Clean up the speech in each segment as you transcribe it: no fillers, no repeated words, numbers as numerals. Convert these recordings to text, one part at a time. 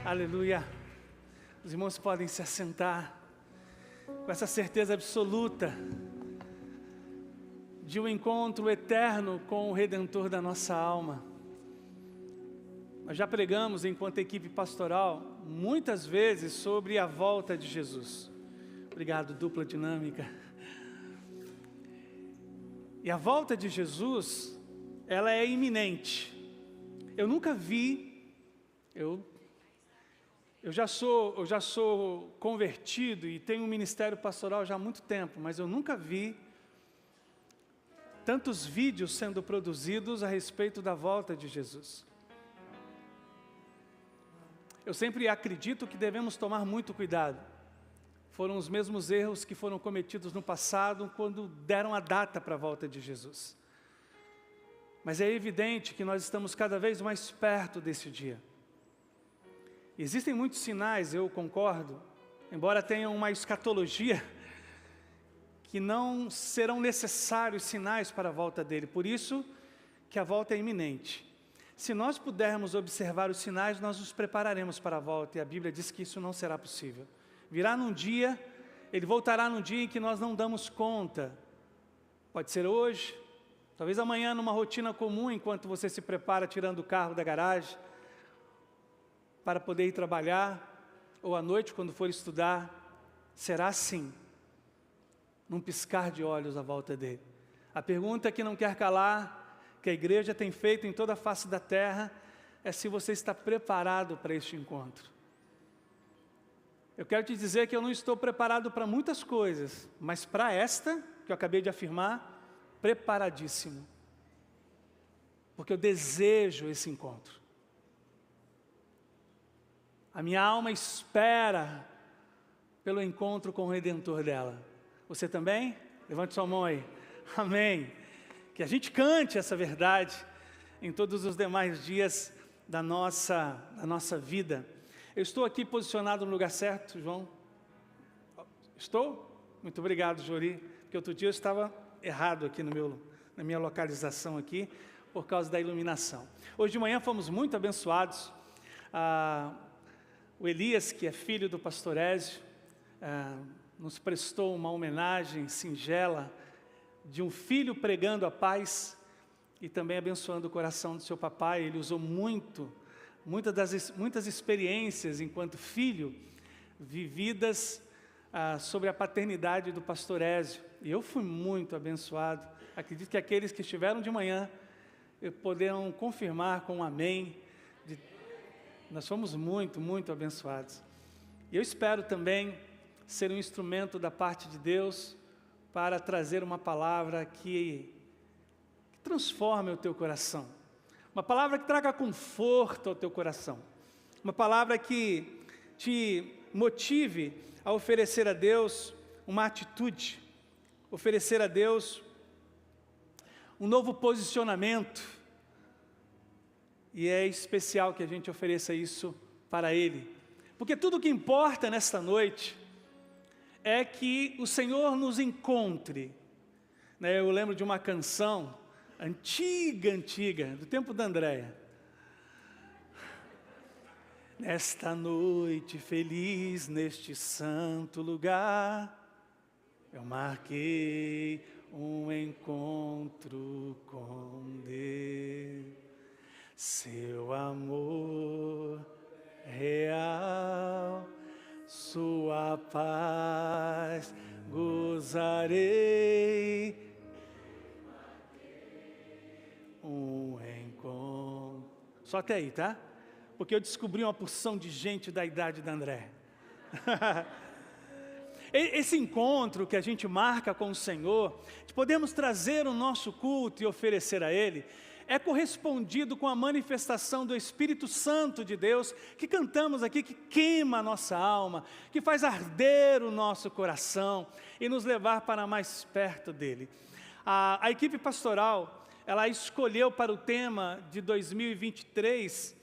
Aleluia. Os irmãos podem se assentar com essa certeza absoluta de um encontro eterno com o Redentor da nossa alma. Nós já pregamos, enquanto equipe pastoral, muitas vezes sobre a volta de Jesus. Obrigado, dupla dinâmica. E a volta de Jesus, ela é iminente. Eu nunca vi, eu já sou convertido e tenho um ministério pastoral já há muito tempo, mas eu nunca vi tantos vídeos sendo produzidos a respeito da volta de Jesus. Eu sempre acredito que devemos tomar muito cuidado. Foram os mesmos erros que foram cometidos no passado quando deram a data para a volta de Jesus. Mas é evidente que nós estamos cada vez mais perto desse dia. Existem muitos sinais, eu concordo, embora tenham uma escatologia, que não serão necessários sinais para a volta dele. Por isso que a volta é iminente. Se nós pudermos observar os sinais, nós nos prepararemos para a volta. E a Bíblia diz que isso não será possível. Virá num dia, ele voltará num dia em que nós não damos conta. Pode ser hoje, talvez amanhã numa rotina comum, enquanto você se prepara tirando o carro da garagem, para poder ir trabalhar, ou à noite quando for estudar. Será assim, num piscar de olhos à volta dele. A pergunta que não quer calar, que a igreja tem feito em toda a face da terra, é se você está preparado para este encontro. Eu quero te dizer que eu não estou preparado para muitas coisas, mas para esta, que eu acabei de afirmar, preparadíssimo. Porque eu desejo esse encontro. A minha alma espera pelo encontro com o Redentor dela. Você também? Levante sua mão aí. Amém. Que a gente cante essa verdade em todos os demais dias da nossa vida. Eu estou aqui posicionado no lugar certo, João? Estou? Muito obrigado, Jori, porque outro dia eu estava errado aqui na minha localização aqui, por causa da iluminação. Hoje de manhã fomos muito abençoados. O Elias, que é filho do pastor Ézio, nos prestou uma homenagem singela de um filho pregando a paz e também abençoando o coração do seu papai. Ele usou muitas experiências enquanto filho, vividas sobre a paternidade do pastor Ézio. E eu fui muito abençoado. Acredito que aqueles que estiveram de manhã poderão confirmar com um amém. Nós fomos muito, muito abençoados. E eu espero também ser um instrumento da parte de Deus para trazer uma palavra que transforme o teu coração. Uma palavra que traga conforto ao teu coração. Uma palavra que te motive a oferecer a Deus uma atitude. Oferecer a Deus um novo posicionamento. E é especial que a gente ofereça isso para Ele. Porque tudo o que importa nesta noite é que o Senhor nos encontre. Eu lembro de uma canção antiga, do tempo da Andréia. Nesta noite feliz, neste santo lugar, eu marquei um encontro com Deus. Seu amor real, sua paz gozarei. Um encontro. Só até aí, tá? Porque eu descobri uma porção de gente da idade da André. Esse encontro que a gente marca com o Senhor, de podermos trazer o nosso culto e oferecer a Ele, é correspondido com a manifestação do Espírito Santo de Deus, que cantamos aqui, que queima a nossa alma, que faz arder o nosso coração e nos levar para mais perto dEle. A equipe pastoral, ela escolheu para o tema de 2023,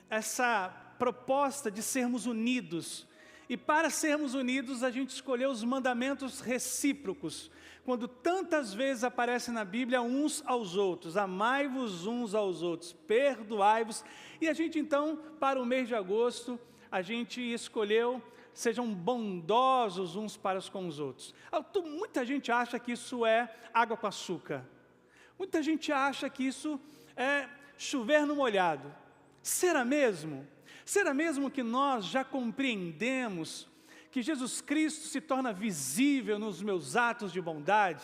essa proposta de sermos unidos. E para sermos unidos, a gente escolheu os mandamentos recíprocos, quando tantas vezes aparece na Bíblia uns aos outros, amai-vos uns aos outros, perdoai-vos. E a gente então, para o mês de agosto, a gente escolheu, sejam bondosos uns para com os outros. Muita gente acha que isso é água com açúcar. Muita gente acha que isso é chover no molhado. Será mesmo? Será mesmo que nós já compreendemos que Jesus Cristo se torna visível nos meus atos de bondade?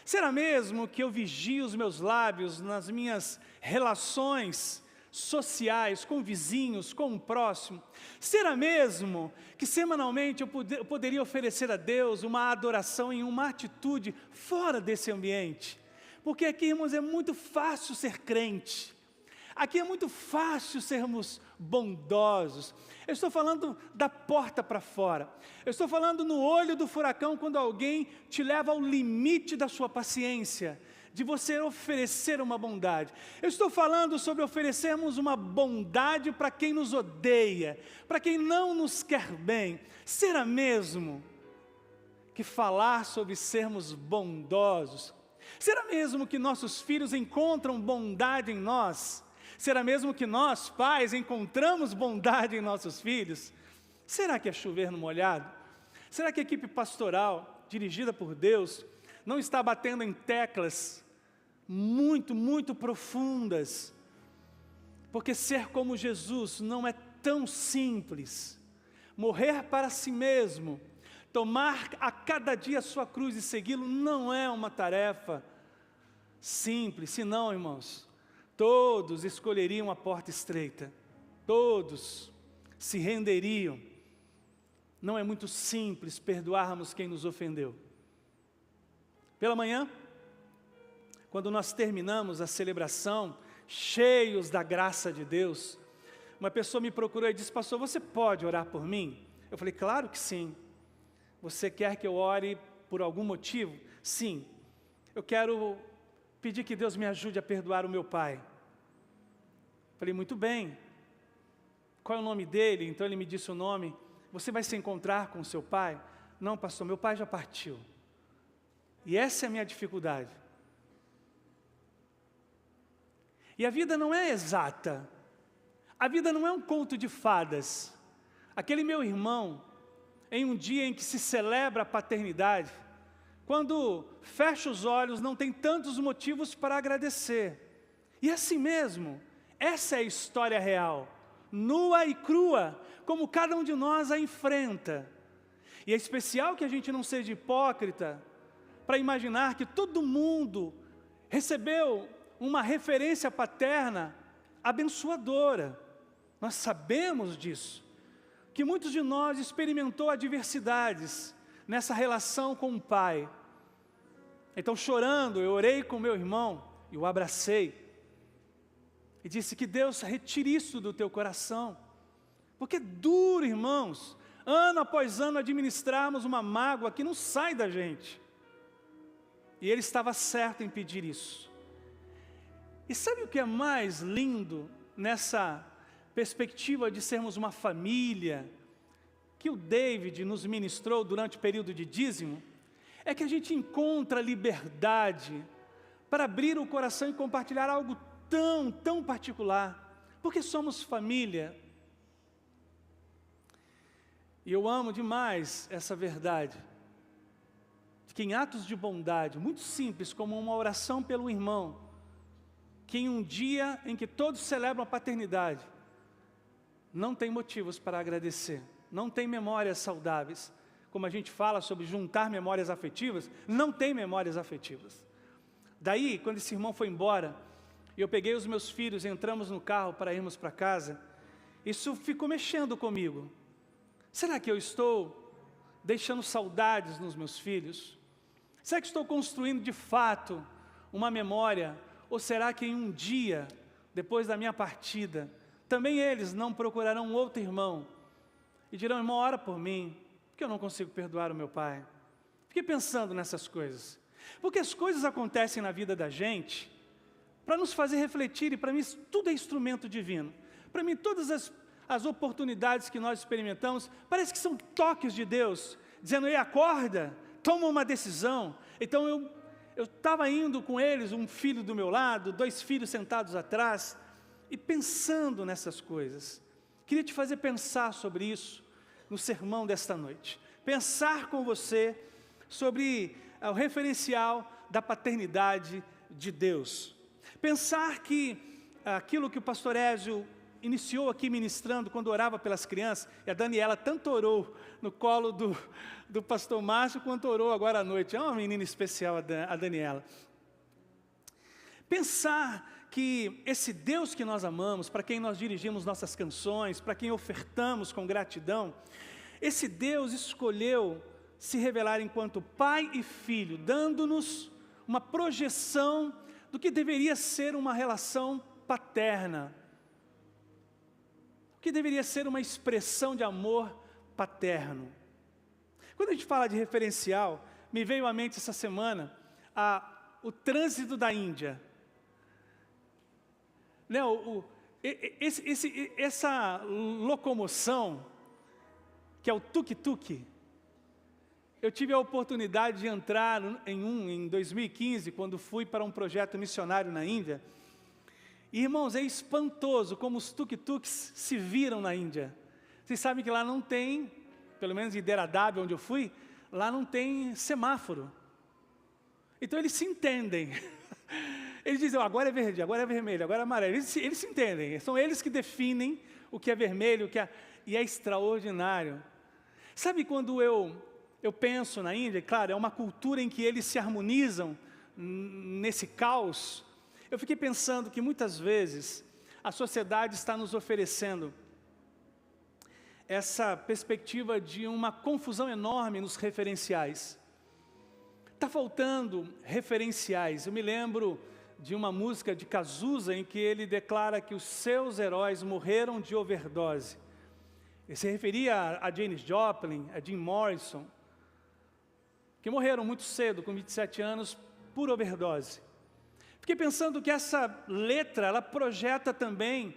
Será mesmo que eu vigio os meus lábios nas minhas relações sociais, com vizinhos, com o próximo? Será mesmo que semanalmente eu poderia oferecer a Deus uma adoração em uma atitude fora desse ambiente? Porque aqui, irmãos, é muito fácil ser crente. Aqui é muito fácil sermos bondosos. Eu estou falando da porta para fora. Eu estou falando no olho do furacão, quando alguém te leva ao limite da sua paciência, de você oferecer uma bondade. Eu estou falando sobre oferecermos uma bondade para quem nos odeia, para quem não nos quer bem. Será mesmo que falar sobre sermos bondosos? Será mesmo que nossos filhos encontram bondade em nós? Será mesmo que nós, pais, encontramos bondade em nossos filhos? Será que é chover no molhado? Será que a equipe pastoral, dirigida por Deus, não está batendo em teclas muito profundas? Porque ser como Jesus não é tão simples. Morrer para si mesmo, tomar a cada dia a sua cruz e segui-lo, não é uma tarefa simples. Senão, irmãos, todos escolheriam a porta estreita, todos se renderiam. Não é muito simples perdoarmos quem nos ofendeu. Pela manhã, quando nós terminamos a celebração, cheios da graça de Deus, uma pessoa me procurou e disse: pastor, você pode orar por mim? Eu falei: claro que sim. Você quer que eu ore por algum motivo? Sim. Eu quero pedir que Deus me ajude a perdoar o meu pai. Falei: muito bem. Qual é o nome dele? Então ele me disse o nome. Você vai se encontrar com o seu pai? Não, pastor, meu pai já partiu. E essa é a minha dificuldade. E a vida não é exata. A vida não é um conto de fadas. Aquele meu irmão, em um dia em que se celebra a paternidade, quando fecha os olhos, não tem tantos motivos para agradecer. E assim mesmo, essa é a história real, nua e crua, como cada um de nós a enfrenta. E é especial que a gente não seja hipócrita, para imaginar que todo mundo recebeu uma referência paterna abençoadora. Nós sabemos disso, que muitos de nós experimentou adversidades nessa relação com o pai. Então, chorando, eu orei com meu irmão e o abracei e disse: que Deus retire isso do teu coração, porque é duro, irmãos, ano após ano administrarmos uma mágoa que não sai da gente. E ele estava certo em pedir isso. E sabe o que é mais lindo nessa perspectiva de sermos uma família, que o David nos ministrou durante o período de dízimo? É que a gente encontra liberdade para abrir o coração e compartilhar algo tão particular, porque somos família. E eu amo demais essa verdade, de que em atos de bondade, muito simples, como uma oração pelo irmão, que em um dia em que todos celebram a paternidade, não tem motivos para agradecer, não tem memórias saudáveis. Como a gente fala sobre juntar memórias afetivas, não tem memórias afetivas. Daí, quando esse irmão foi embora, eu peguei os meus filhos, entramos no carro para irmos para casa, isso ficou mexendo comigo. Será que eu estou deixando saudades nos meus filhos? Será que estou construindo de fato uma memória? Ou será que em um dia, depois da minha partida, também eles não procurarão outro irmão e dirão: irmão, ora por mim, porque eu não consigo perdoar o meu pai? Fiquei pensando nessas coisas, porque as coisas acontecem na vida da gente para nos fazer refletir, e para mim tudo é instrumento divino. Para mim todas as oportunidades que nós experimentamos, parece que são toques de Deus, dizendo: ei, acorda, toma uma decisão. Então eu estava indo com eles, um filho do meu lado, 2 filhos sentados atrás, e pensando nessas coisas. Queria te fazer pensar sobre isso no sermão desta noite. Pensar com você sobre o referencial da paternidade de Deus. Pensar que aquilo que o pastor Ézio iniciou aqui ministrando quando orava pelas crianças, e a Daniela tanto orou no colo do pastor Márcio, quanto orou agora à noite. É uma menina especial a Daniela. Pensar que esse Deus que nós amamos, para quem nós dirigimos nossas canções, para quem ofertamos com gratidão, esse Deus escolheu se revelar enquanto Pai e Filho, dando-nos uma projeção do que deveria ser uma relação paterna, o que deveria ser uma expressão de amor paterno. Quando a gente fala de referencial, me veio à mente essa semana o trânsito da Índia. Né, essa locomoção, que é o tuk-tuk, eu tive a oportunidade de entrar em 2015, quando fui para um projeto missionário na Índia. E, irmãos, é espantoso como os tuk-tuks se viram na Índia. Vocês sabem que lá não tem, pelo menos em Dehradun, onde eu fui, lá não tem semáforo. Então eles se entendem. Eles dizem, agora é verde, agora é vermelho, agora é amarelo. Eles se entendem, são eles que definem o que é vermelho, e é extraordinário. Sabe quando eu penso na Índia, claro, é uma cultura em que eles se harmonizam nesse caos. Eu fiquei pensando que muitas vezes a sociedade está nos oferecendo essa perspectiva de uma confusão enorme nos referenciais. Está faltando referenciais. Eu me lembro de uma música de Cazuza em que ele declara que os seus heróis morreram de overdose. Ele se referia a Janis Joplin, a Jim Morrison, que morreram muito cedo, com 27 anos, por overdose. Fiquei pensando que essa letra, ela projeta também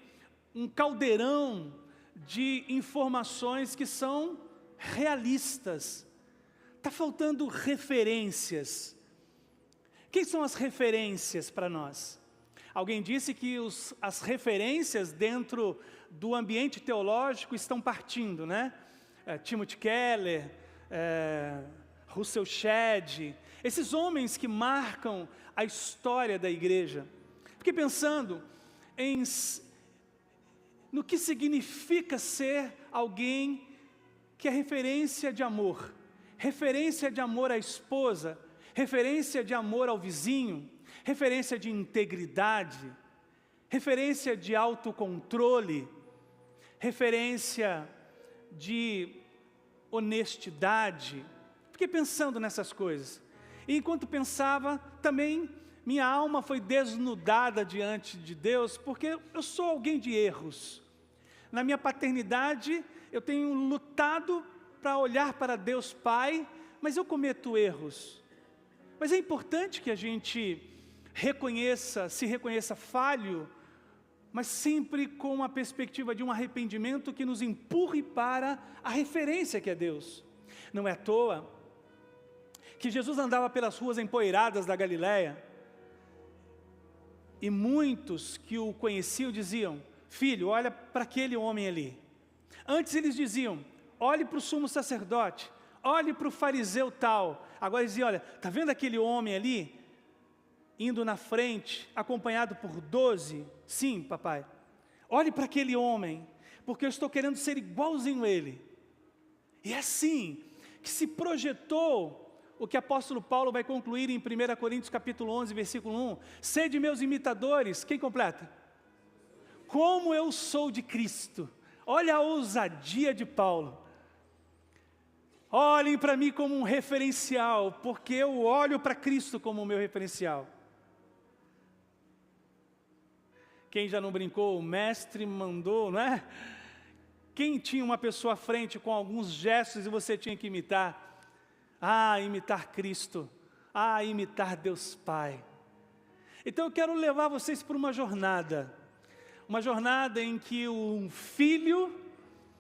um caldeirão de informações que são realistas. Está faltando referências. Quem são as referências para nós? Alguém disse que as referências dentro do ambiente teológico estão partindo, né? Timothy Keller, Russell Shedd, esses homens que marcam a história da igreja. Fiquei pensando no que significa ser alguém que é referência de amor à esposa, referência de amor ao vizinho, referência de integridade, referência de autocontrole, referência de honestidade. Fiquei pensando nessas coisas. E enquanto pensava, também minha alma foi desnudada diante de Deus, porque eu sou alguém de erros. Na minha paternidade, eu tenho lutado para olhar para Deus Pai, mas eu cometo erros. Mas é importante que a gente se reconheça falho, mas sempre com uma perspectiva de um arrependimento que nos empurre para a referência que é Deus. Não é à toa que Jesus andava pelas ruas empoeiradas da Galileia, e muitos que o conheciam diziam, filho, olha para aquele homem ali. Antes eles diziam, olhe para o sumo sacerdote, olhe para o fariseu tal. Agora eles diziam, olha, está vendo aquele homem ali, indo na frente, acompanhado por 12? Sim, papai. Olhe para aquele homem, porque eu estou querendo ser igualzinho a ele. E é assim que se projetou o que o apóstolo Paulo vai concluir em 1 Coríntios capítulo 11, versículo 1. Sede meus imitadores. Quem completa? Como eu sou de Cristo. Olha a ousadia de Paulo. Olhem para mim como um referencial, porque eu olho para Cristo como o meu referencial. Quem já não brincou, o mestre mandou, não é? Quem tinha uma pessoa à frente com alguns gestos e você tinha que imitar? Imitar Cristo. Imitar Deus Pai. Então eu quero levar vocês por uma jornada em que um filho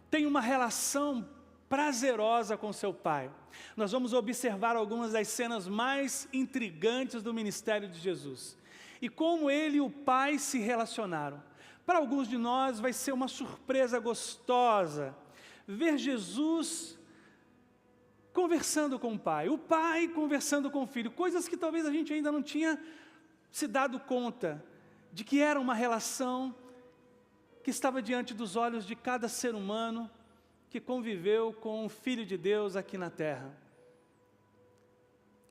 tem uma relação prazerosa com seu pai. Nós vamos observar algumas das cenas mais intrigantes do ministério de Jesus. E como ele e o pai se relacionaram. Para alguns de nós vai ser uma surpresa gostosa ver Jesus conversando com o Pai conversando com o Filho, coisas que talvez a gente ainda não tinha se dado conta de que era uma relação que estava diante dos olhos de cada ser humano que conviveu com o Filho de Deus aqui na terra.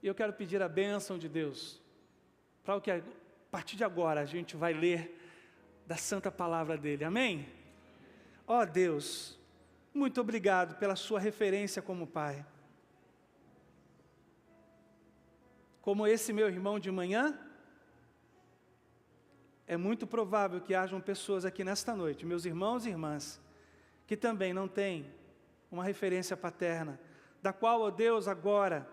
E eu quero pedir a bênção de Deus, para o que a partir de agora a gente vai ler da santa palavra dele, amém? Ó Deus, muito obrigado pela sua referência como Pai. Como esse meu irmão de manhã, é muito provável que hajam pessoas aqui nesta noite, meus irmãos e irmãs, que também não têm uma referência paterna, da qual, ó Deus, agora,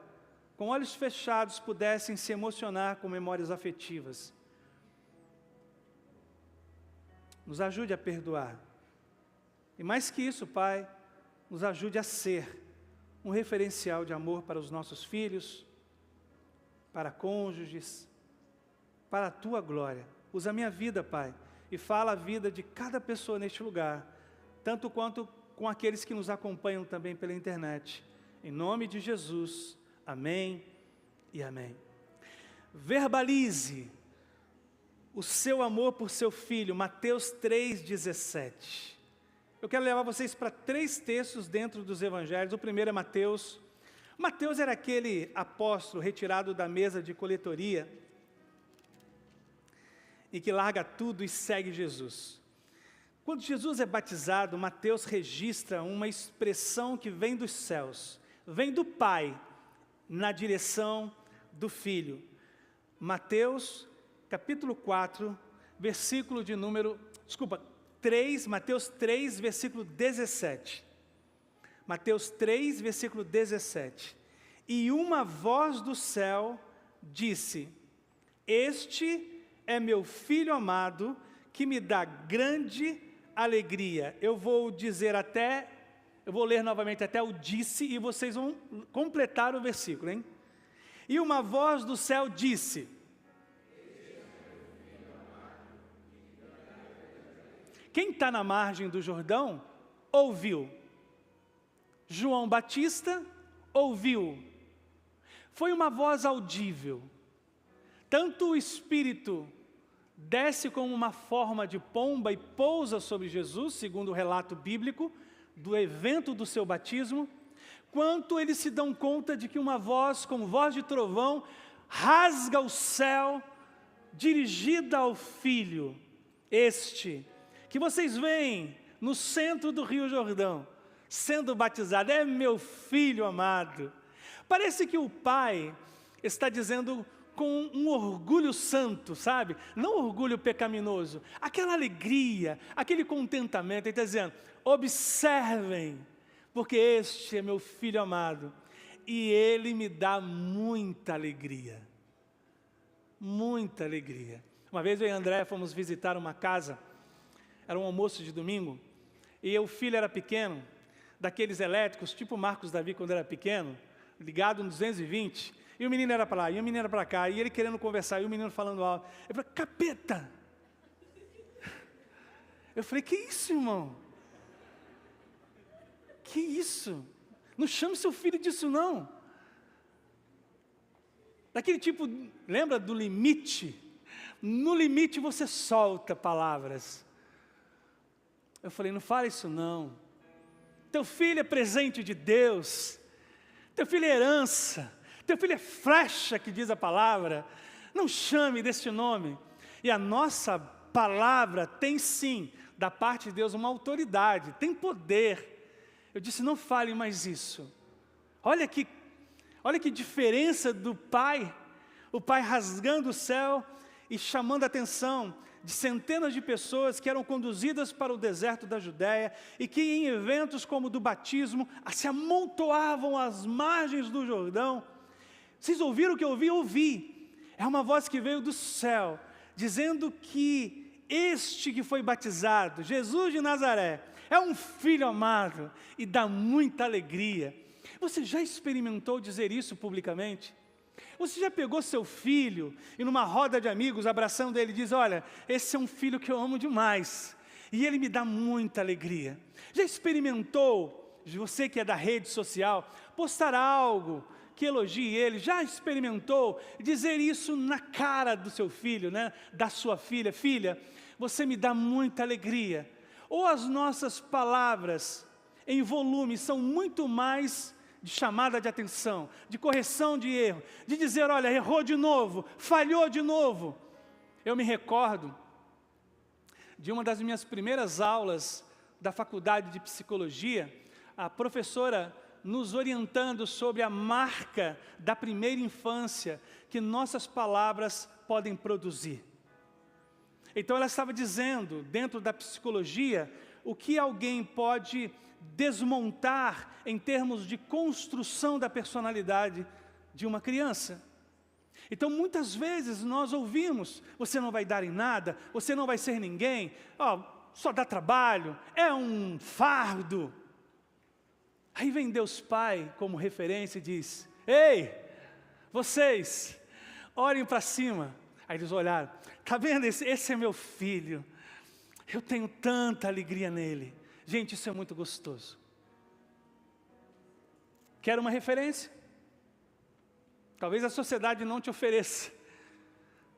com olhos fechados, pudessem se emocionar com memórias afetivas. Nos ajude a perdoar. E mais que isso, Pai, nos ajude a ser um referencial de amor para os nossos filhos, para cônjuges, para a Tua glória. Usa a minha vida, Pai, e fala a vida de cada pessoa neste lugar, tanto quanto com aqueles que nos acompanham também pela internet. Em nome de Jesus, amém e amém. Verbalize o seu amor por seu filho, Mateus 3,17. Eu quero levar vocês para 3 textos dentro dos evangelhos. O primeiro é Mateus. Mateus era aquele apóstolo retirado da mesa de coletoria e que larga tudo e segue Jesus. Quando Jesus é batizado, Mateus registra uma expressão que vem dos céus, vem do Pai, na direção do Filho. Mateus capítulo 4, versículo de número, 3, Mateus 3, versículo 17. Mateus 3, versículo 17. E uma voz do céu disse: Este é meu Filho amado, que me dá grande alegria. Eu vou ler novamente até o disse, e vocês vão completar o versículo, hein? E uma voz do céu disse: Quem está na margem do Jordão, ouviu. João Batista ouviu. Foi uma voz audível. Tanto o Espírito desce como uma forma de pomba e pousa sobre Jesus, segundo o relato bíblico, do evento do seu batismo, quanto eles se dão conta de que uma voz, como voz de trovão, rasga o céu, dirigida ao Filho, este, que vocês veem no centro do Rio Jordão, sendo batizado, é meu Filho amado. Parece que o Pai está dizendo com um orgulho santo, sabe? Não orgulho pecaminoso, aquela alegria, aquele contentamento. Ele está dizendo: observem, porque este é meu Filho amado, e ele me dá muita alegria. Muita alegria. Uma vez eu e a André fomos visitar uma casa, era um almoço de domingo, e o filho era pequeno, daqueles elétricos, tipo Marcos Davi quando era pequeno, ligado no 220, e o menino era para lá, e o menino era para cá, e ele querendo conversar, e o menino falando alto. Eu falei: capeta! Eu falei: que isso, irmão? Que isso? Não chame seu filho disso, não. Daquele tipo, lembra do limite? No limite você solta palavras. Eu falei: não fala isso não. Teu filho é presente de Deus. Teu filho é herança. Teu filho é flecha, que diz a palavra. Não chame deste nome. E a nossa palavra tem sim, da parte de Deus, uma autoridade, tem poder. Eu disse: não fale mais isso. Olha que diferença do Pai. O Pai rasgando o céu e chamando a atenção de centenas de pessoas que eram conduzidas para o deserto da Judéia e que em eventos como o do batismo se amontoavam às margens do Jordão. Vocês ouviram o que eu ouvi? Ouvi. É uma voz que veio do céu, dizendo que este que foi batizado, Jesus de Nazaré, é um Filho amado e dá muita alegria. Você já experimentou dizer isso publicamente? Você já pegou seu filho e numa roda de amigos, abraçando ele, diz: olha, esse é um filho que eu amo demais, e ele me dá muita alegria. Já experimentou, você que é da rede social, postar algo que elogie ele? Já experimentou dizer isso na cara do seu filho, né? Da sua filha? Filha, você me dá muita alegria. Ou as nossas palavras em volume são muito mais de chamada de atenção, de correção de erro, de dizer: olha, errou de novo, falhou de novo. Eu me recordo de uma das minhas primeiras aulas da faculdade de psicologia, a professora nos orientando sobre a marca da primeira infância que nossas palavras podem produzir. Então ela estava dizendo, dentro da psicologia, o que alguém pode desmontar em termos de construção da personalidade de uma criança. Então muitas vezes nós ouvimos: você não vai dar em nada, você não vai ser ninguém, só dá trabalho, é um fardo. Aí vem Deus Pai como referência e diz: ei, vocês, olhem para cima. Aí eles olharam: está vendo, esse é meu filho, eu tenho tanta alegria nele. Gente, isso é muito gostoso. Quer uma referência? Talvez a sociedade não te ofereça.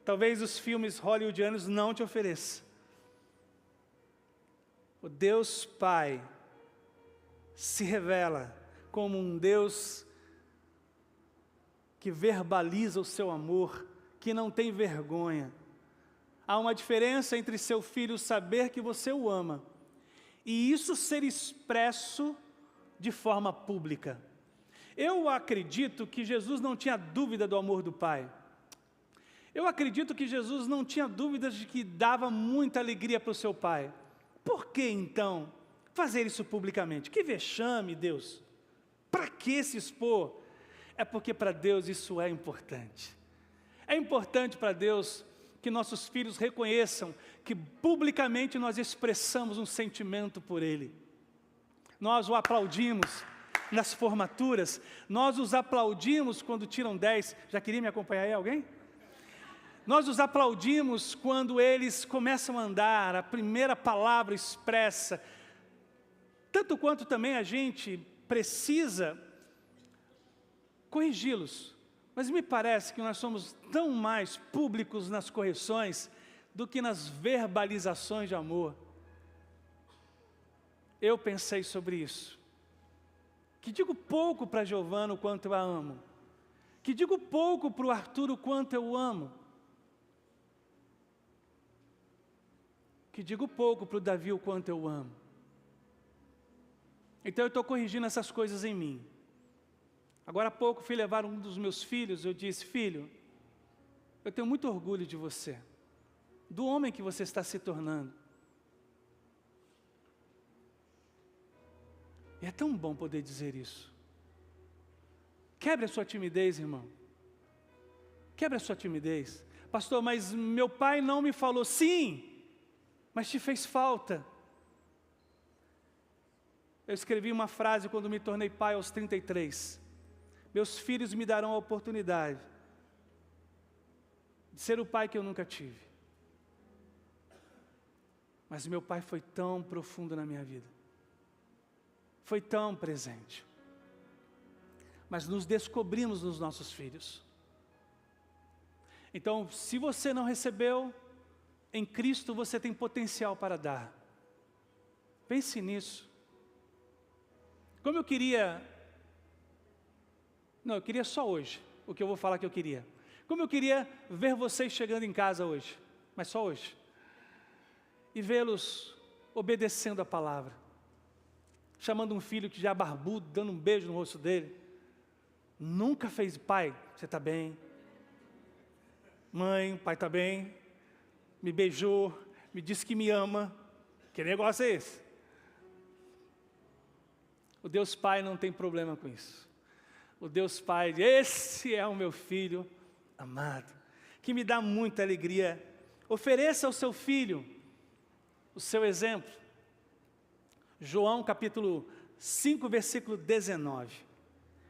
Talvez os filmes hollywoodianos não te ofereçam. O Deus Pai se revela como um Deus que verbaliza o seu amor, que não tem vergonha. Há uma diferença entre seu filho saber que você o ama e isso ser expresso de forma pública. Eu acredito que Jesus não tinha dúvida do amor do Pai. Eu acredito que Jesus não tinha dúvidas de que dava muita alegria para o seu Pai. Por que então fazer isso publicamente? Que vexame, Deus! Para que se expor? É porque para Deus isso é importante. É importante para Deus que nossos filhos reconheçam que publicamente nós expressamos um sentimento por Ele. Nós o aplaudimos nas formaturas, nós os aplaudimos quando tiram 10. Já queria me acompanhar aí alguém? Nós os aplaudimos quando eles começam a andar, a primeira palavra expressa. Tanto quanto também a gente precisa corrigi-los. Mas me parece que nós somos tão mais públicos nas correções do que nas verbalizações de amor. Eu pensei sobre isso. Que digo pouco para Giovana o quanto eu a amo. Que digo pouco para o Arthur o quanto eu o amo. Que digo pouco para o Davi o quanto eu o amo. Então eu estou corrigindo essas coisas em mim. Agora há pouco fui levar um dos meus filhos, eu disse: filho, eu tenho muito orgulho de você, do homem que você está se tornando. E é tão bom poder dizer isso. Quebre a sua timidez, irmão. Quebre a sua timidez. Pastor, mas meu pai não me falou. Sim, mas te fez falta. Eu escrevi uma frase quando me tornei pai aos 33. Meus filhos me darão a oportunidade de ser o pai que eu nunca tive. Mas meu pai foi tão profundo na minha vida. Foi tão presente. Mas nos descobrimos nos nossos filhos. Então, se você não recebeu, em Cristo você tem potencial para dar. Pense nisso. Como eu queria só hoje, o que eu vou falar que eu queria. Como eu queria ver vocês chegando em casa hoje, mas só hoje. E vê-los obedecendo a palavra. Chamando um filho que já é barbudo, dando um beijo no rosto dele. Nunca fez: pai, você está bem? Mãe, pai está bem? Me beijou, me disse que me ama. Que negócio é esse? O Deus Pai não tem problema com isso. O Deus Pai, esse é o meu filho amado, que me dá muita alegria. Ofereça ao seu filho o seu exemplo. João capítulo 5, versículo 19.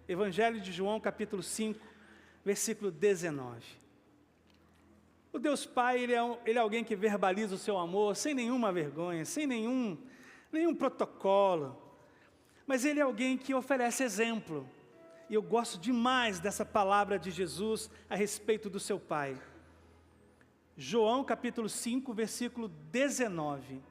Evangelho de João capítulo 5, versículo 19. O Deus Pai, Ele é alguém que verbaliza o seu amor sem nenhuma vergonha, sem nenhum protocolo. Mas Ele é alguém que oferece exemplo. E eu gosto demais dessa palavra de Jesus a respeito do seu Pai. João capítulo 5, versículo 19.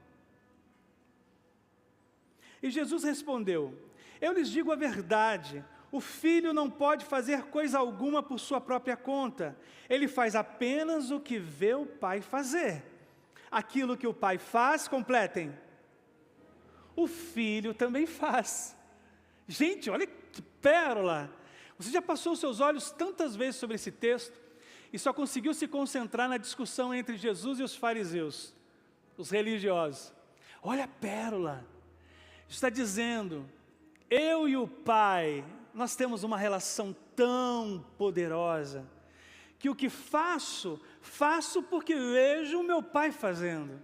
E Jesus respondeu: eu lhes digo a verdade, o filho não pode fazer coisa alguma por sua própria conta. Ele faz apenas o que vê o Pai fazer. Aquilo que o Pai faz, completem, o filho também faz. Gente, olha que pérola! Você já passou os seus olhos tantas vezes sobre esse texto e só conseguiu se concentrar na discussão entre Jesus e os fariseus, os religiosos. Olha a pérola! Está dizendo, eu e o Pai, nós temos uma relação tão poderosa, que o que faço porque vejo o meu Pai fazendo.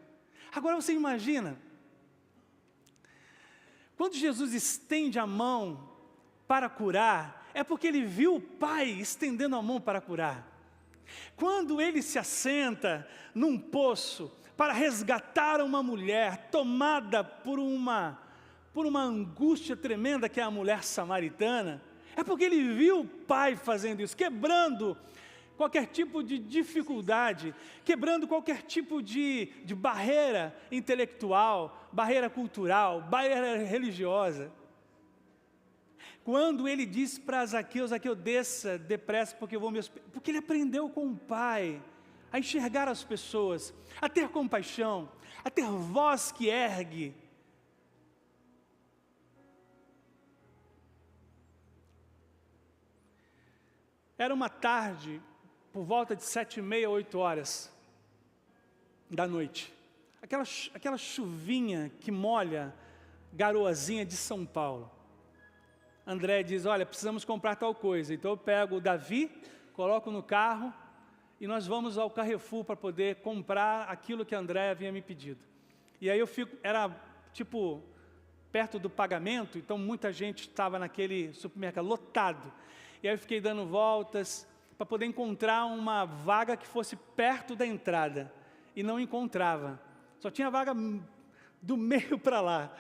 Agora você imagina, quando Jesus estende a mão para curar, é porque Ele viu o Pai estendendo a mão para curar. Quando Ele se assenta num poço para resgatar uma mulher tomada por uma angústia tremenda, que é a mulher samaritana, é porque Ele viu o Pai fazendo isso, quebrando qualquer tipo de dificuldade, quebrando qualquer tipo de barreira intelectual, barreira cultural, barreira religiosa. Quando Ele disse para Zaqueu, Zaqueu, desça depressa, porque eu vou me hospedar, porque Ele aprendeu com o Pai a enxergar as pessoas, a ter compaixão, a ter voz que ergue. Era uma tarde, por volta de 7h30, 8h da noite. Aquela chuvinha que molha, garoazinha de São Paulo. André diz, olha, precisamos comprar tal coisa. Então eu pego o Davi, coloco no carro e nós vamos ao Carrefour para poder comprar aquilo que André havia me pedido. E aí era tipo perto do pagamento, então muita gente estava naquele supermercado lotado. E aí eu fiquei dando voltas para poder encontrar uma vaga que fosse perto da entrada. E não encontrava. Só tinha vaga do meio para lá.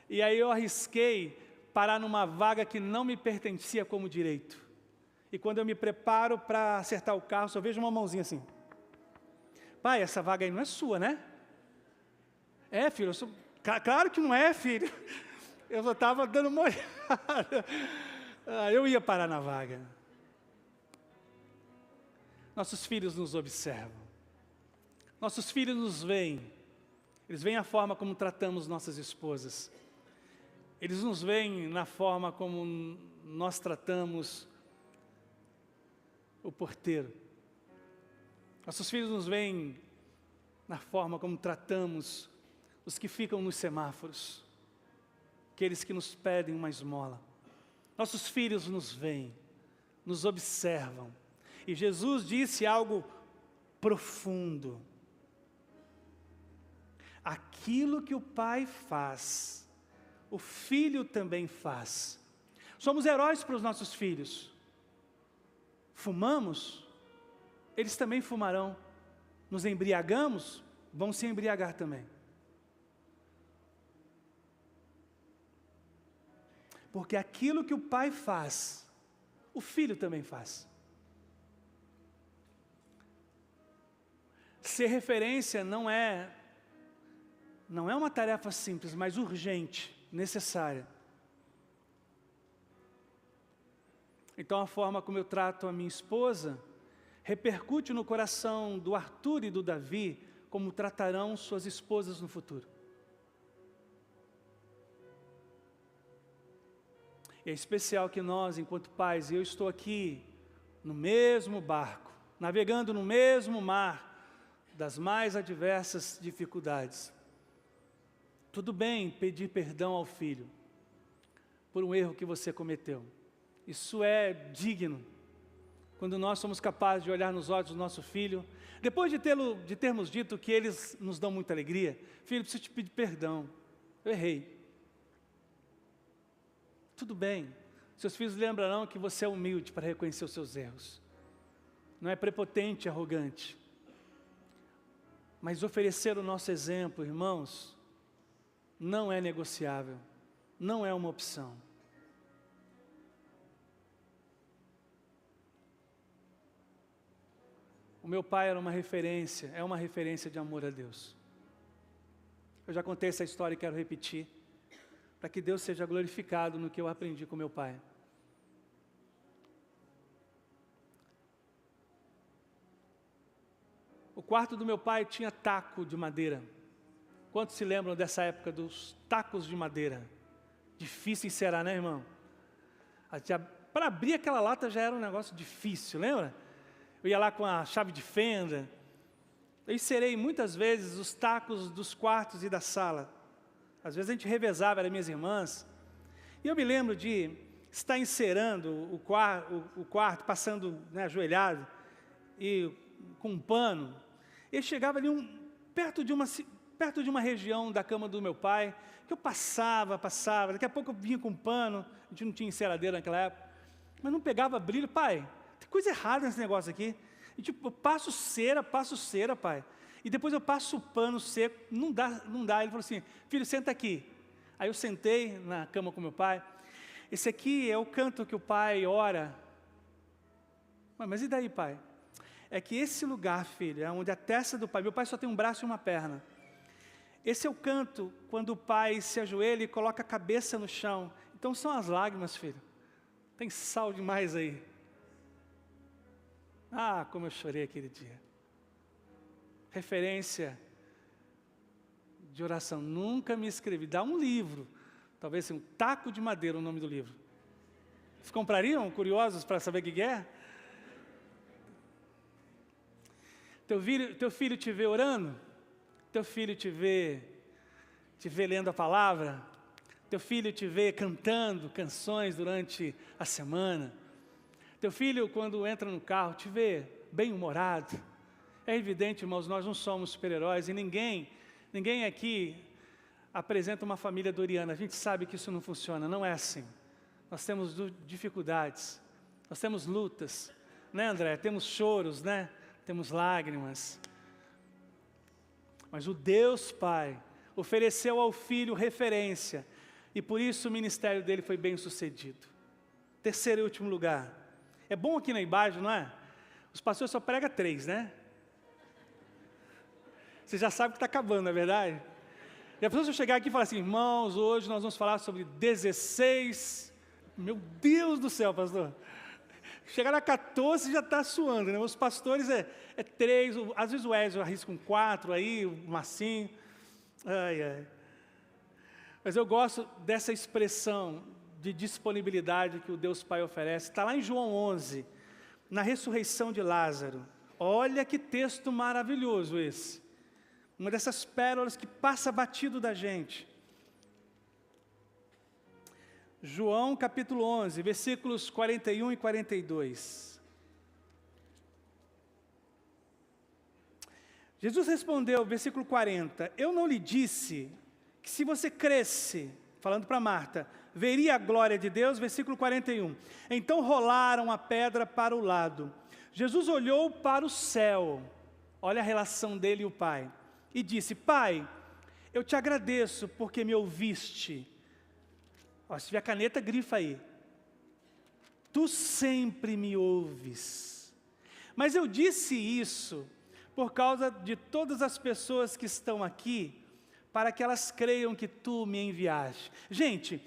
E aí eu arrisquei parar numa vaga que não me pertencia como direito. E quando eu me preparo para acertar o carro, só vejo uma mãozinha assim. Pai, essa vaga aí não é sua, né? É, filho, claro que não é, filho. Eu só estava dando uma olhada. Eu ia parar na vaga. Nossos filhos nos observam. Nossos filhos nos veem. Eles veem a forma como tratamos nossas esposas. Eles nos veem na forma como nós tratamos o porteiro. Nossos filhos nos veem na forma como tratamos os que ficam nos semáforos, aqueles que nos pedem uma esmola. Nossos filhos nos veem, nos observam. E Jesus disse algo profundo. Aquilo que o Pai faz, o Filho também faz. Somos heróis para os nossos filhos. Fumamos, eles também fumarão. Nos embriagamos, vão se embriagar também. Porque aquilo que o Pai faz, o Filho também faz. Ser referência não é uma tarefa simples, mas urgente, necessária. Então a forma como eu trato a minha esposa repercute no coração do Arthur e do Davi como tratarão suas esposas no futuro. E é especial que nós, enquanto pais, e eu estou aqui no mesmo barco, navegando no mesmo mar das mais adversas dificuldades. Tudo bem pedir perdão ao filho por um erro que você cometeu. Isso é digno. Quando nós somos capazes de olhar nos olhos do nosso filho, depois de termos dito que eles nos dão muita alegria, filho, preciso te pedir perdão, eu errei. Tudo bem, seus filhos lembrarão que você é humilde para reconhecer os seus erros. não é prepotente e arrogante. Mas oferecer o nosso exemplo, irmãos, não é negociável, não é uma opção. O meu pai era uma referência, é uma referência de amor a Deus. Eu já contei essa história e quero repetir, para que Deus seja glorificado no que eu aprendi com meu pai. O quarto do meu pai tinha taco de madeira. Quantos se lembram dessa época dos tacos de madeira? Difícil encerar, né, irmão? Para abrir aquela lata já era um negócio difícil, lembra? Eu ia lá com a chave de fenda. Eu encerei muitas vezes os tacos dos quartos e da sala. Às vezes a gente revezava, eram minhas irmãs. E eu me lembro de estar encerando o quarto, passando, né, ajoelhado, e com um pano. E chegava ali perto de uma região da cama do meu pai, que eu passava, daqui a pouco eu vinha com um pano, a gente não tinha enceradeira naquela época, mas não pegava brilho. Pai, tem coisa errada nesse negócio aqui. E tipo, eu passo cera, pai. E depois eu passo o pano seco, não dá. Ele falou assim, filho, senta aqui. Aí eu sentei na cama com meu pai. Esse aqui é o canto que o pai ora. Mas e daí, pai? É que esse lugar, filho, é onde a testa do pai, meu pai só tem um braço e uma perna. Esse é o canto quando o pai se ajoelha e coloca a cabeça no chão. Então são as lágrimas, filho. Tem sal demais aí. Ah, como eu chorei aquele dia. Referência de oração. Nunca me escrevi. Dá um livro. Talvez assim, um taco de madeira, o nome do livro. Vocês comprariam, curiosos para saber o que é? Teu filho te vê orando? Teu filho te vê lendo a palavra? Teu filho te vê cantando canções durante a semana? Teu filho, quando entra no carro, te vê bem-humorado? É evidente, irmãos, nós não somos super-heróis e ninguém aqui apresenta uma família doriana. A gente sabe que isso não funciona, não é assim. Nós temos dificuldades, nós temos lutas, né, André? Temos choros, né? Temos lágrimas. Mas o Deus Pai ofereceu ao Filho referência e por isso o ministério dele foi bem sucedido. Terceiro e último lugar. É bom aqui na Ibajo, não é? Os pastores só pregam 3, né? Você já sabe que está acabando, não é verdade? E a pessoa se eu chegar aqui e falar assim, irmãos, hoje nós vamos falar sobre 16. Meu Deus do céu, pastor. Chegar a 14 já está suando, né? Os pastores é 3, às vezes o Ezio arrisca um 4 aí, o Marcinho. Ai. Mas eu gosto dessa expressão de disponibilidade que o Deus Pai oferece. Está lá em João 11, na ressurreição de Lázaro. Olha que texto maravilhoso esse. Uma dessas pérolas que passa batido da gente. João capítulo 11, versículos 41 e 42. Jesus respondeu, versículo 40, eu não lhe disse que se você cresce, falando para Marta, veria a glória de Deus, versículo 41. Então rolaram a pedra para o lado. Jesus olhou para o céu, olha a relação dele e o Pai, e disse, Pai, eu te agradeço porque me ouviste. Ó, se tiver caneta, grifa aí. Tu sempre me ouves. Mas eu disse isso por causa de todas as pessoas que estão aqui, para que elas creiam que tu me enviaste. Gente,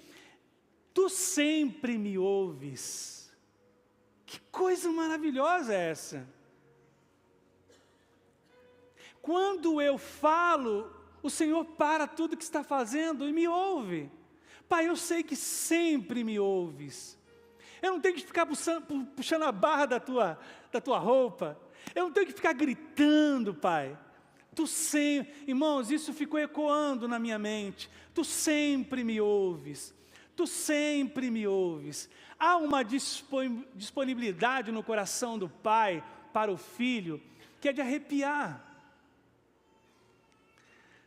tu sempre me ouves. Que coisa maravilhosa é essa? Quando eu falo, o Senhor para tudo que está fazendo e me ouve. Pai, eu sei que sempre me ouves. Eu não tenho que ficar puxando a barra da tua roupa. Eu não tenho que ficar gritando, Pai. Tu sempre, irmãos, isso ficou ecoando na minha mente. Tu sempre me ouves. Tu sempre me ouves. Há uma disponibilidade no coração do Pai para o Filho que é de arrepiar.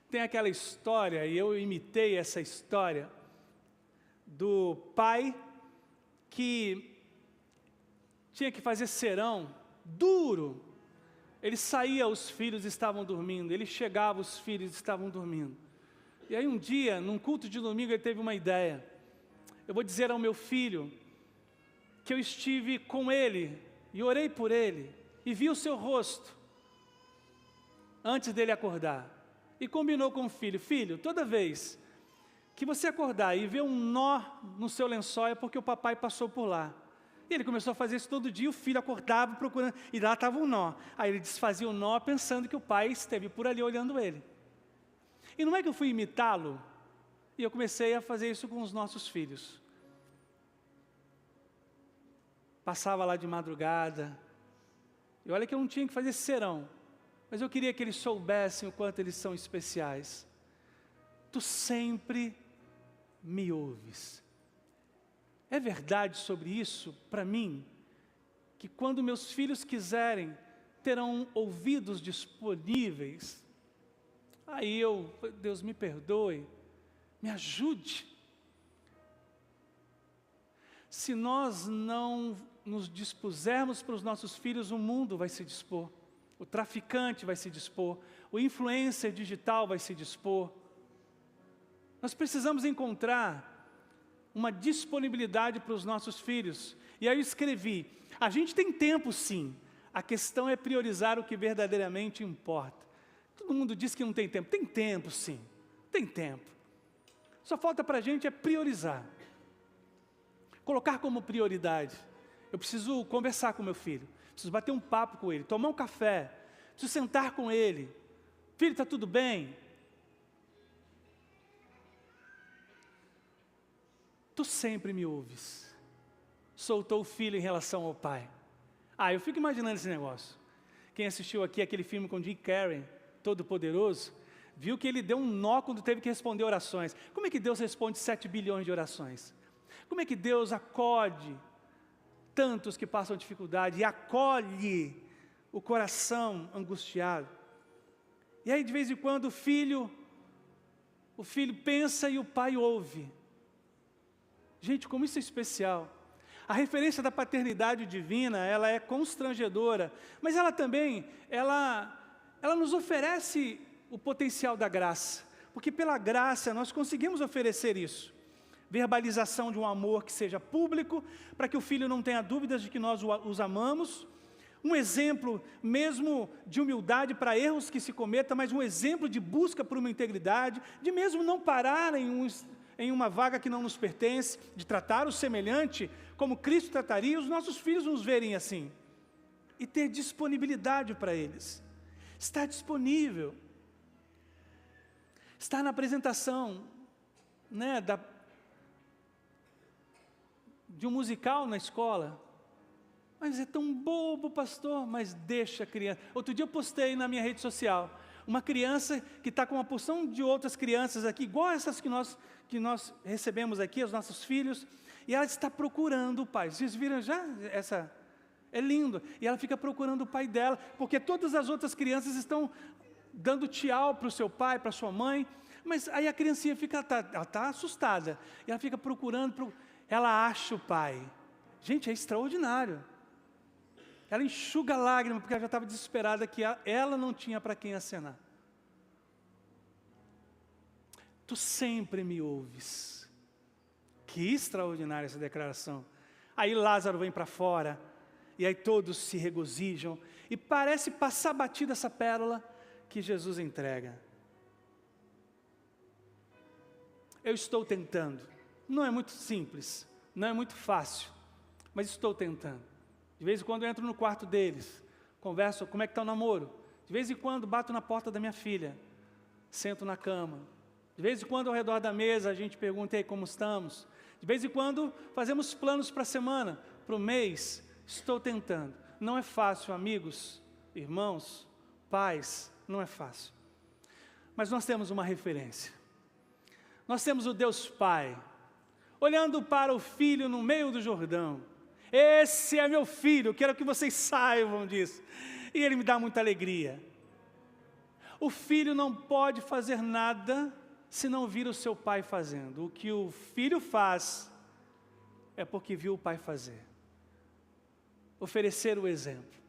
Tem aquela história, e eu imitei essa história, do pai que tinha que fazer serão duro. Ele saía, os filhos estavam dormindo. Ele chegava, os filhos estavam dormindo. E aí um dia, num culto de domingo, ele teve uma ideia. Eu vou dizer ao meu filho que eu estive com ele e orei por ele e vi o seu rosto antes dele acordar. E combinou com o filho: filho, toda vez que você acordar e ver um nó no seu lençol é porque o papai passou por lá. E ele começou a fazer isso todo dia, o filho acordava procurando, e lá estava um nó. Aí ele desfazia o nó pensando que o pai esteve por ali olhando ele. E não é que eu fui imitá-lo, e eu comecei a fazer isso com os nossos filhos. Passava lá de madrugada, e olha que eu não tinha que fazer serão, mas eu queria que eles soubessem o quanto eles são especiais. Tu sempre me ouves. É verdade sobre isso para mim, que quando meus filhos quiserem, terão ouvidos disponíveis. Aí Deus me perdoe, me ajude. Se nós não nos dispusermos para os nossos filhos, o mundo vai se dispor. O traficante vai se dispor. O influencer digital vai se dispor. Nós precisamos encontrar uma disponibilidade para os nossos filhos. E aí eu escrevi: a gente tem tempo sim, a questão é priorizar o que verdadeiramente importa. Todo mundo diz que não tem tempo. Tem tempo sim, tem tempo. Só falta para a gente é priorizar. Colocar como prioridade. Eu preciso conversar com meu filho, preciso bater um papo com ele, tomar um café, preciso sentar com ele. Filho, está tudo bem? Tu sempre me ouves. Soltou o filho em relação ao pai. Eu fico imaginando esse negócio. Quem assistiu aqui aquele filme com Jim Carrey, Todo Poderoso, viu que ele deu um nó quando teve que responder orações. Como é que Deus responde 7 bilhões de orações? Como é que Deus acode tantos que passam dificuldade e acolhe o coração angustiado? E aí de vez em quando o filho pensa e o pai ouve. Gente, como isso é especial. A referência da paternidade divina, ela é constrangedora, mas ela também, ela nos oferece o potencial da graça, porque pela graça nós conseguimos oferecer isso. Verbalização de um amor que seja público, para que o filho não tenha dúvidas de que nós os amamos. Um exemplo mesmo de humildade para erros que se cometam, mas um exemplo de busca por uma integridade, de mesmo não parar em uma vaga que não nos pertence, de tratar o semelhante como Cristo trataria, os nossos filhos nos verem assim. E ter disponibilidade para eles. Estar disponível. Estar na apresentação, de um musical na escola. Mas é tão bobo, pastor, mas deixa a criança. Outro dia eu postei na minha rede social, uma criança que está com uma porção de outras crianças aqui, igual essas que nós recebemos aqui, os nossos filhos, e ela está procurando o pai. Vocês viram já essa? É lindo. E ela fica procurando o pai dela, porque todas as outras crianças estão dando tchau para o seu pai, para a sua mãe, mas aí a criancinha ela está assustada, e ela fica procurando, ela acha o pai. Gente, é extraordinário. Ela enxuga a lágrima, porque ela já estava desesperada que ela não tinha para quem acenar. Tu sempre me ouves. Que extraordinária essa declaração. Aí Lázaro vem para fora, e aí todos se regozijam, e parece passar batida essa pérola que Jesus entrega. Eu estou tentando. Não é muito simples, não é muito fácil, mas estou tentando. De vez em quando eu entro no quarto deles, converso, como é que está o namoro? De vez em quando bato na porta da minha filha, sento na cama. De vez em quando ao redor da mesa a gente pergunta, aí, como estamos? De vez em quando fazemos planos para a semana, para o mês. Estou tentando. Não é fácil, amigos, irmãos, pais, não é fácil. Mas nós temos uma referência. Nós temos o Deus Pai, olhando para o Filho no meio do Jordão. Esse é meu filho, quero que vocês saibam disso. E ele me dá muita alegria. O filho não pode fazer nada se não vir o seu pai fazendo. O que o filho faz é porque viu o pai fazer. Oferecer o exemplo.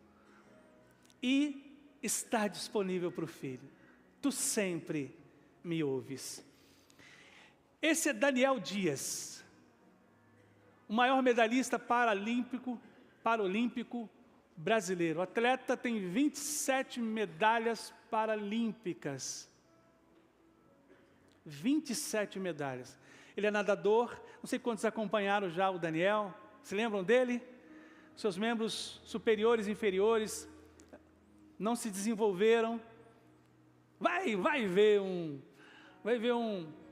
e estar disponível para o filho. Tu sempre me ouves. Esse é Daniel Dias, o maior medalhista paralímpico brasileiro. O atleta tem 27 medalhas paralímpicas. 27 medalhas. Ele é nadador, não sei quantos acompanharam já o Daniel, se lembram dele? Seus membros superiores e inferiores não se desenvolveram. Vai ver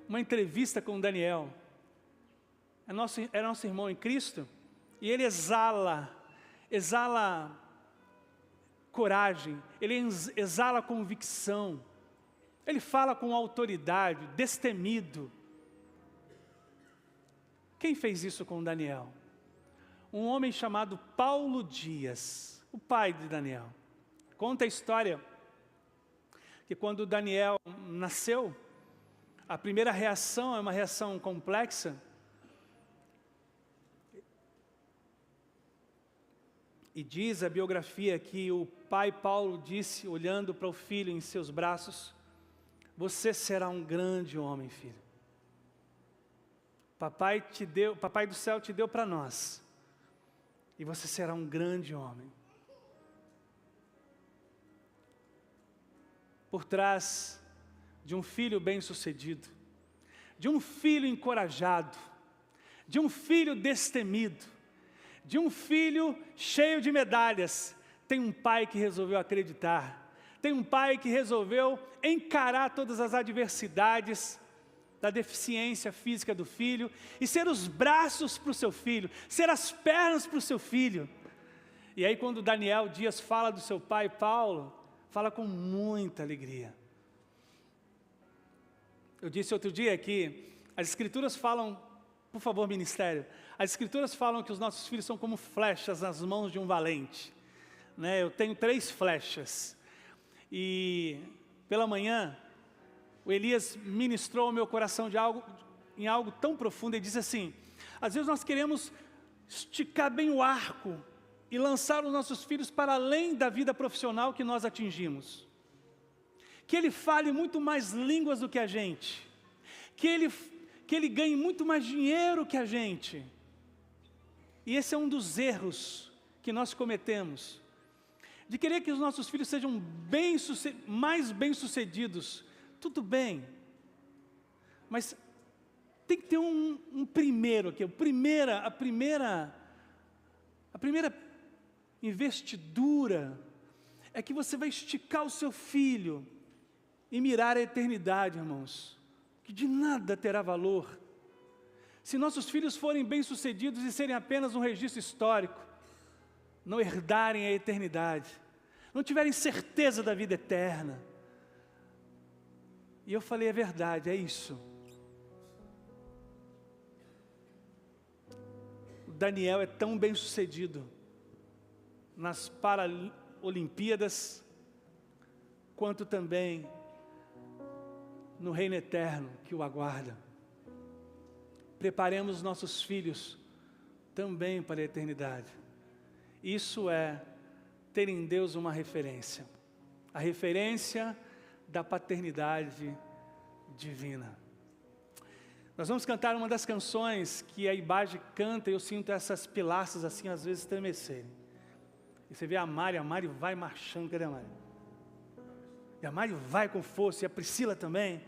uma entrevista com o Daniel. É nosso irmão em Cristo, e ele exala coragem, ele exala convicção, ele fala com autoridade, destemido. Quem fez isso com Daniel? Um homem chamado Paulo Dias, o pai de Daniel. Conta a história que quando Daniel nasceu, a primeira reação é uma reação complexa. E diz a biografia que o pai Paulo disse, olhando para o filho em seus braços: você será um grande homem, filho. Papai do céu te deu para nós, e você será um grande homem. Por trás de um filho bem-sucedido, de um filho encorajado, de um filho destemido, de um filho cheio de medalhas, tem um pai que resolveu acreditar, tem um pai que resolveu encarar todas as adversidades da deficiência física do filho, e ser os braços para o seu filho, ser as pernas para o seu filho. E aí quando Daniel Dias fala do seu pai Paulo, fala com muita alegria. Eu disse outro dia que as escrituras falam, por favor ministério, as escrituras falam que os nossos filhos são como flechas nas mãos de um valente. Eu tenho 3 flechas, e pela manhã, o Elias ministrou ao meu coração em algo tão profundo. Ele disse assim: às vezes nós queremos esticar bem o arco e lançar os nossos filhos para além da vida profissional que nós atingimos. Que ele fale muito mais línguas do que a gente, que ele ganhe muito mais dinheiro que a gente. E esse é um dos erros que nós cometemos, de querer que os nossos filhos sejam mais bem-sucedidos. Tudo bem, mas tem que ter um primeiro aqui. A primeira investidura é que você vai esticar o seu filho e mirar a eternidade, irmãos, que de nada terá valor se nossos filhos forem bem-sucedidos e serem apenas um registro histórico, não herdarem a eternidade, não tiverem certeza da vida eterna. E eu falei: é verdade, é isso. O Daniel é tão bem sucedido nas Paralimpíadas, quanto também no reino eterno que o aguarda. Preparemos os nossos filhos também para a eternidade. Isso é ter em Deus uma referência, a referência da paternidade divina. Nós vamos cantar uma das canções que a Ibage canta, e eu sinto essas pilastras assim às vezes estremecerem. E você vê a Mari vai marchando, cadê a Mari? E a Mari vai com força, e a Priscila também.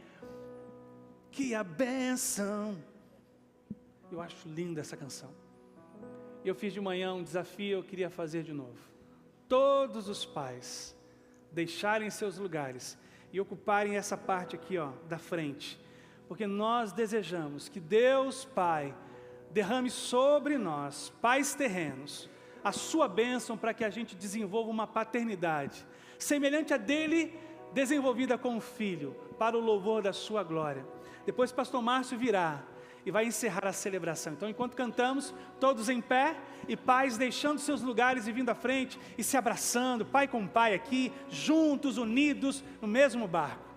Que a bênção! Eu acho linda essa canção. E eu fiz de manhã um desafio, eu queria fazer de novo. Todos os pais deixarem seus lugares e ocuparem essa parte aqui, da frente, porque nós desejamos que Deus Pai derrame sobre nós, pais terrenos, a sua bênção, para que a gente desenvolva uma paternidade semelhante a dele, desenvolvida com o filho, para o louvor da sua glória. Depois pastor Márcio virá e vai encerrar a celebração. Então, enquanto cantamos, todos em pé, e pais deixando seus lugares e vindo à frente, e se abraçando, pai com pai aqui, juntos, unidos, no mesmo barco.